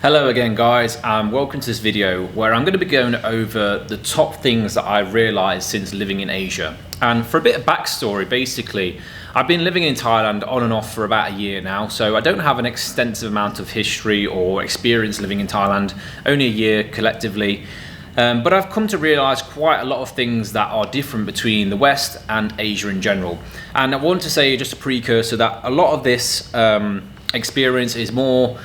Hello again guys, and welcome to this video where I'm going to be going over the top things that I've realised since living in Asia. And for a bit of backstory, basically, I've been living in Thailand on and off for about a year now, so I don't have an extensive amount of history or experience living in Thailand, only a year collectively. But I've come to realise quite a lot of things that are different between the West and Asia in general. And I want to say just a precursor that a lot of this experience is more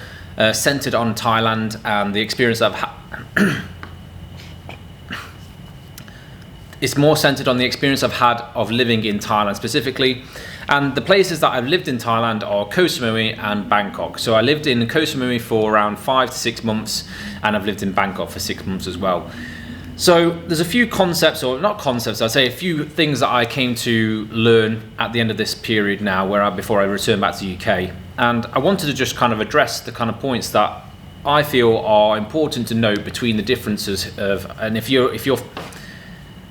centered on Thailand and the experience I've had. It's more centered on the experience I've had of living in Thailand specifically. And the places that I've lived in Thailand are Koh Samui and Bangkok. So I lived in Koh Samui for around 5 to 6 months, and I've lived in Bangkok for 6 months as well. So there's a few concepts, or not concepts, I'd say a few things that I came to learn at the end of this period now, before I return back to the UK. And I wanted to just kind of address the kind of points that I feel are important to note between the differences of, and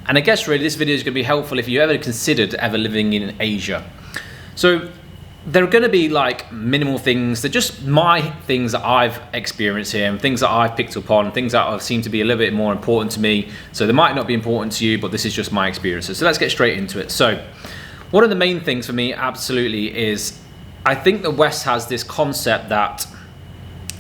and I guess really this video is going to be helpful if you ever considered ever living in Asia. So there are going to be like minimal things, they're just my things that I've experienced here and things that I've picked up on, things that seem to be a little bit more important to me. So they might not be important to you, but this is just my experiences. So let's get straight into it. So one of the main things for me absolutely is, I think the West has this concept that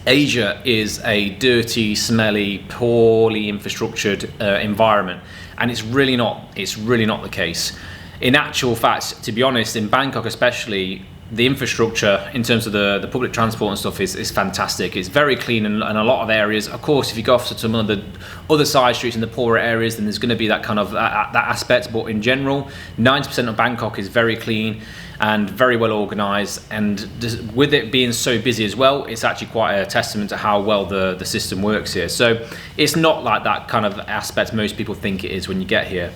Asia is a dirty, smelly, poorly infrastructured environment, and it's really not the case. In actual fact, to be honest, in Bangkok especially, the infrastructure in terms of the public transport and stuff is fantastic. It's very clean in a lot of areas. Of course, if you go off to some of the other side streets in the poorer areas, then there's going to be that kind of that aspect. But in general, 90% of Bangkok is very clean and very well organised. And with it being so busy as well, it's actually quite a testament to how well the system works here. So it's not like that kind of aspect most people think it is when you get here.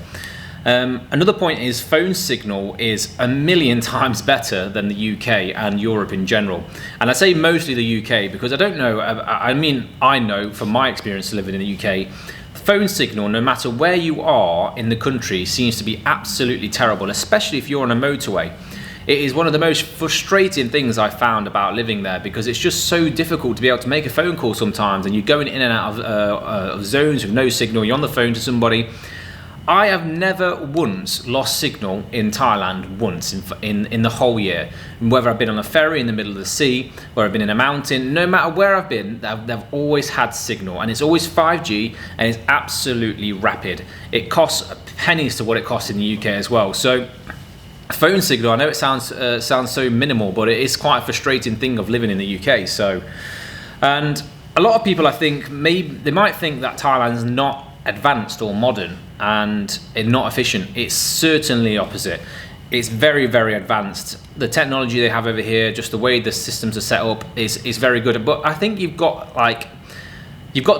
Another point is phone signal is a million times better than the UK and Europe in general. And I say mostly the UK because I don't know, I know from my experience living in the UK, phone signal, no matter where you are in the country, seems to be absolutely terrible, especially if you're on a motorway. It is one of the most frustrating things I found about living there because it's just so difficult to be able to make a phone call sometimes, and you're going in and out of zones with no signal, you're on the phone to somebody. I have never once lost signal in Thailand once in the whole year. Whether I've been on a ferry in the middle of the sea, whether I've been in a mountain, no matter where I've been, they've always had signal, and it's always 5G, and it's absolutely rapid. It costs pennies to what it costs in the UK as well. So phone signal, I know it sounds so minimal, but it is quite a frustrating thing of living in the UK. So, and a lot of people, I think, they might think that Thailand's not advanced or modern and not efficient. It's certainly the opposite. It's very, very advanced. The technology they have over here, just the way the systems are set up is very good. But I think you've got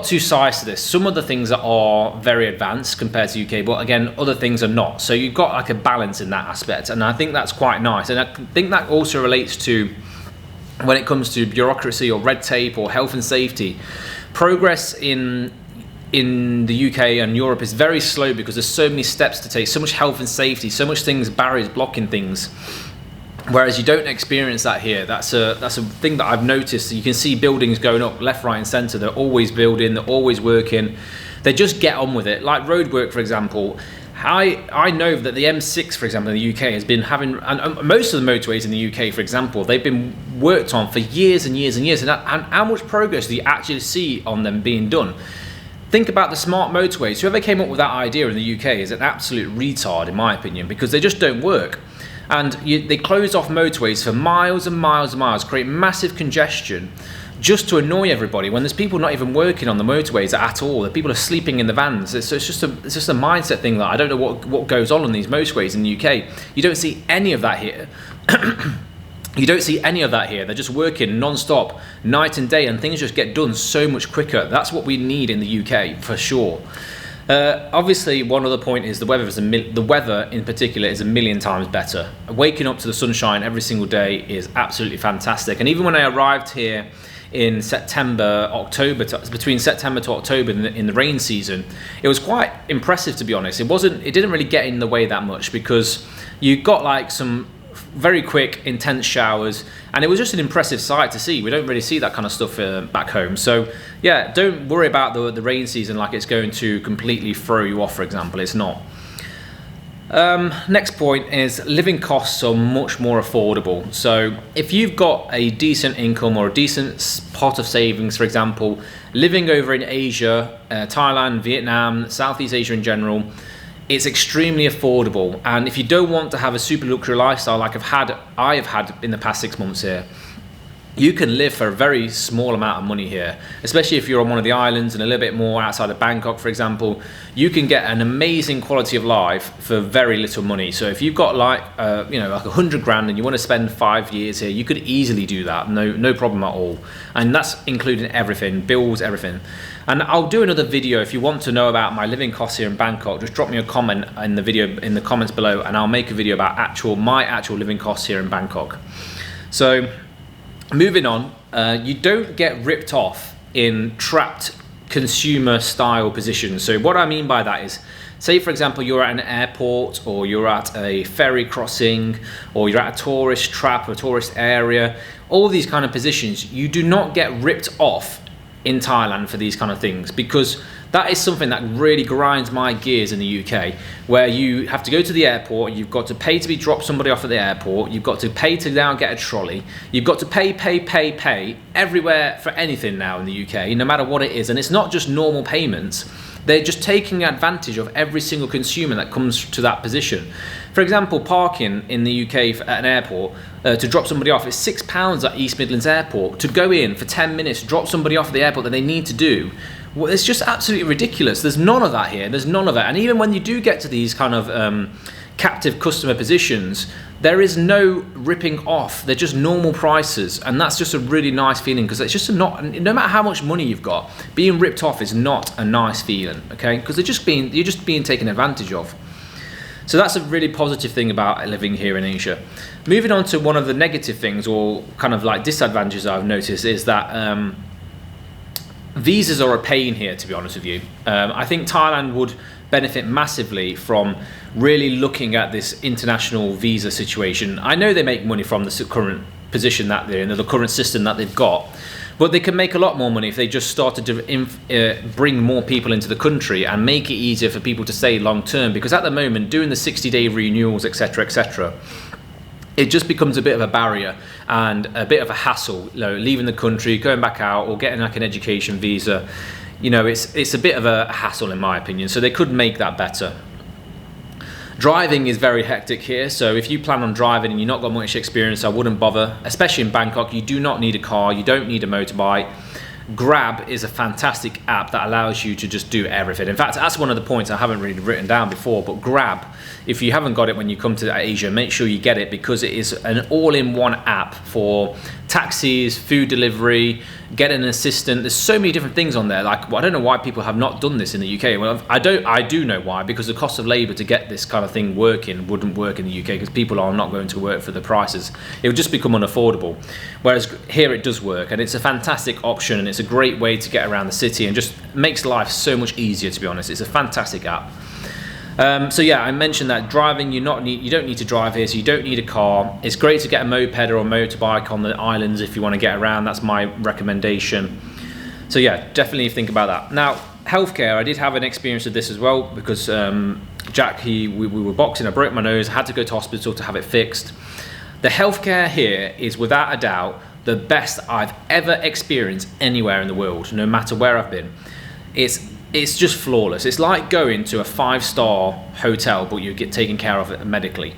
two sides to this. Some of the things are very advanced compared to UK, but again, other things are not. So you've got like a balance in that aspect, and I think that's quite nice. And I think that also relates to when it comes to bureaucracy or red tape or health and safety. Progress in the UK and Europe is very slow because there's so many steps to take, so much health and safety, so much things, barriers blocking things. Whereas you don't experience that here. That's a thing that I've noticed. You can see buildings going up left, right and centre. They're always building, they're always working. They just get on with it. Like roadwork, for example. I know that the M6, for example, in the UK has been having, and most of the motorways in the UK, for example, they've been worked on for years and years and years. And how much progress do you actually see on them being done? Think about the smart motorways. Whoever came up with that idea in the UK is an absolute retard, in my opinion, because they just don't work. And they close off motorways for miles and miles and miles, create massive congestion just to annoy everybody when there's people not even working on the motorways at all. The people are sleeping in the vans. It's just a mindset thing that I don't know what goes on these motorways in the UK. You don't see any of that here. You don't see any of that here. They're just working non-stop, night and day, and things just get done so much quicker. That's what we need in the UK, for sure. Obviously, one other point is the weather in particular is a million times better. Waking up to the sunshine every single day is absolutely fantastic. And even when I arrived here in between September to October in the rain season, it was quite impressive, to be honest. It didn't really get in the way that much because you got like some very quick, intense showers, and it was just an impressive sight to see. We don't really see that kind of stuff back home. So yeah, don't worry about the rain season like it's going to completely throw you off, for example. It's not. Next point is living costs are much more affordable. So if you've got a decent income or a decent pot of savings, for example, living over in Asia, Thailand, Vietnam, Southeast Asia in general, it's extremely affordable. And if you don't want to have a super luxury lifestyle like I have had in the past 6 months here, you can live for a very small amount of money here, especially if you're on one of the islands and a little bit more outside of Bangkok, for example. You can get an amazing quality of life for very little money. So if you've got like, like 100 grand and you want to spend 5 years here, you could easily do that. No problem at all. And that's including everything, bills, everything. And I'll do another video if you want to know about my living costs here in Bangkok. Just drop me a comment in the video in the comments below, and I'll make a video about my actual living costs here in Bangkok. So moving on, you don't get ripped off in trapped consumer style positions. So what I mean by that is, say for example you're at an airport, or you're at a ferry crossing, or you're at a tourist trap or tourist area, all these kind of positions, you do not get ripped off in Thailand for these kind of things, because that is something that really grinds my gears in the UK, where you have to go to the airport, you've got to pay to be dropped somebody off at the airport, you've got to pay to now get a trolley, you've got to pay everywhere for anything now in the UK, no matter what it is. And it's not just normal payments, they're just taking advantage of every single consumer that comes to that position. For example, parking in the UK at an airport, to drop somebody off, it's £6 at East Midlands Airport. To go in for 10 minutes, drop somebody off at the airport that they need to do, well, it's just absolutely ridiculous. There's none of that here. There's none of it. And even when you do get to these kind of captive customer positions, there is no ripping off. They're just normal prices, and that's just a really nice feeling, because it's just not, no matter how much money you've got, being ripped off is not a nice feeling, okay? Because you're just being taken advantage of. So that's a really positive thing about living here in Asia. Moving on to one of the negative things, or kind of like disadvantages I've noticed, is that visas are a pain here, to be honest with you. I think Thailand would benefit massively from really looking at this international visa situation. I know they make money from the current position that they're in, the current system that they've got, but they can make a lot more money if they just started to bring more people into the country and make it easier for people to stay long term. Because at the moment, doing the 60-day renewals, etc., it just becomes a bit of a barrier and a bit of a hassle, leaving the country, going back out, or getting like an education visa. It's a bit of a hassle in my opinion, so they could make that better. Driving is very hectic here, so if you plan on driving and you've not got much experience, I wouldn't bother, especially in Bangkok. You do not need a car, you don't need a motorbike. Grab is a fantastic app that allows you to just do everything. In fact, that's one of the points I haven't really written down before, but Grab, if you haven't got it when you come to Asia, make sure you get it, because it is an all-in-one app for taxis, food delivery, get an assistant. There's so many different things on there. Like, I don't know why people have not done this in the UK. Well, I do know why, because the cost of labor to get this kind of thing working wouldn't work in the UK, because people are not going to work for the prices. It would just become unaffordable. Whereas here it does work, and it's a fantastic option, and it's a great way to get around the city, and just makes life so much easier, to be honest. It's a fantastic app. So yeah, I mentioned that driving, you don't need to drive here, so you don't need a car. It's great to get a moped or a motorbike on the islands if you want to get around. That's my recommendation. So yeah, definitely think about that. Now, healthcare, I did have an experience with this as well, because Jack, we were boxing, I broke my nose, I had to go to hospital to have it fixed. The healthcare here is without a doubt the best I've ever experienced anywhere in the world, no matter where I've been. It's just flawless. It's like going to a 5-star hotel, but you get taken care of medically.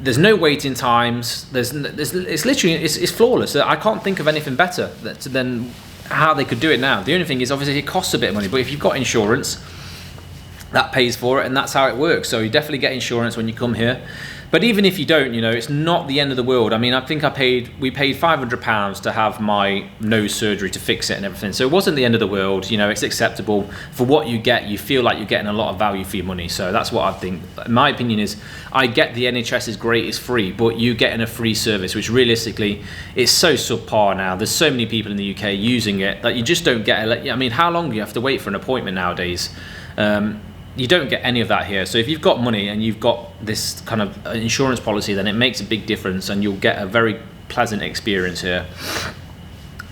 There's no waiting times. It's literally, it's flawless. I can't think of anything better than how they could do it now. The only thing is, obviously, it costs a bit of money, but if you've got insurance, that pays for it, and that's how it works. So you definitely get insurance when you come here. But even if you don't, it's not the end of the world. I mean, I think we paid £500 to have my nose surgery to fix it and everything. So it wasn't the end of the world. It's acceptable for what you get. You feel like you're getting a lot of value for your money. So that's what I think. My opinion is, I get the NHS is great, it's free, but you getting a free service, which realistically is so subpar now. There's so many people in the UK using it that you just don't get. I mean, how long do you have to wait for an appointment nowadays? You don't get any of that here. So if you've got money and you've got this kind of insurance policy, then it makes a big difference and you'll get a very pleasant experience here.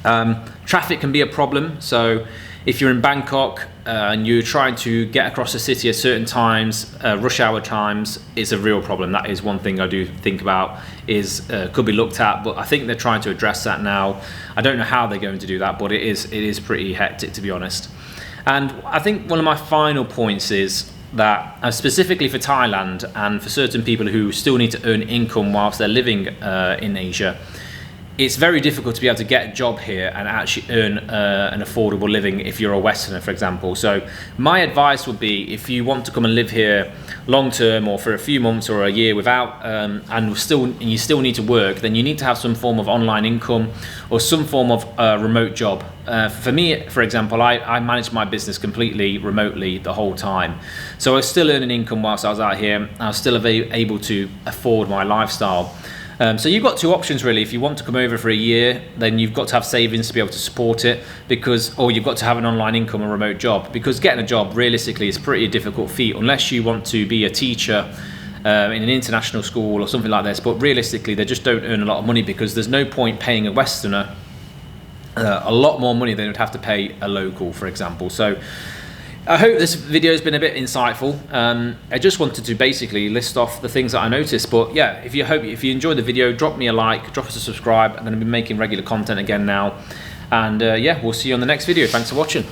Traffic can be a problem. So if you're in Bangkok and you're trying to get across the city at certain times, rush hour times, it's a real problem. That is one thing I do think about, is could be looked at, but I think they're trying to address that now. I don't know how they're going to do that, but it is pretty hectic, to be honest. And I think one of my final points is that specifically for Thailand and for certain people who still need to earn income whilst they're living in Asia, it's very difficult to be able to get a job here and actually earn an affordable living if you're a Westerner, for example. So my advice would be, if you want to come and live here long term or for a few months or a year without, and you still need to work, then you need to have some form of online income or some form of remote job. For me, for example, I managed my business completely remotely the whole time. So I was still earning income whilst I was out here. I was still able to afford my lifestyle. So you've got two options really. If you want to come over for a year, then you've got to have savings to be able to support it, or you've got to have an online income or remote job, because getting a job realistically is a pretty difficult feat unless you want to be a teacher in an international school or something like this. But realistically, they just don't earn a lot of money, because there's no point paying a Westerner a lot more money than they would have to pay a local, for example. So I hope this video has been a bit insightful. I just wanted to basically list off the things that I noticed. But yeah, if you enjoyed the video, drop me a like, drop us a subscribe. I'm going to be making regular content again now. And yeah, we'll see you on the next video. Thanks for watching.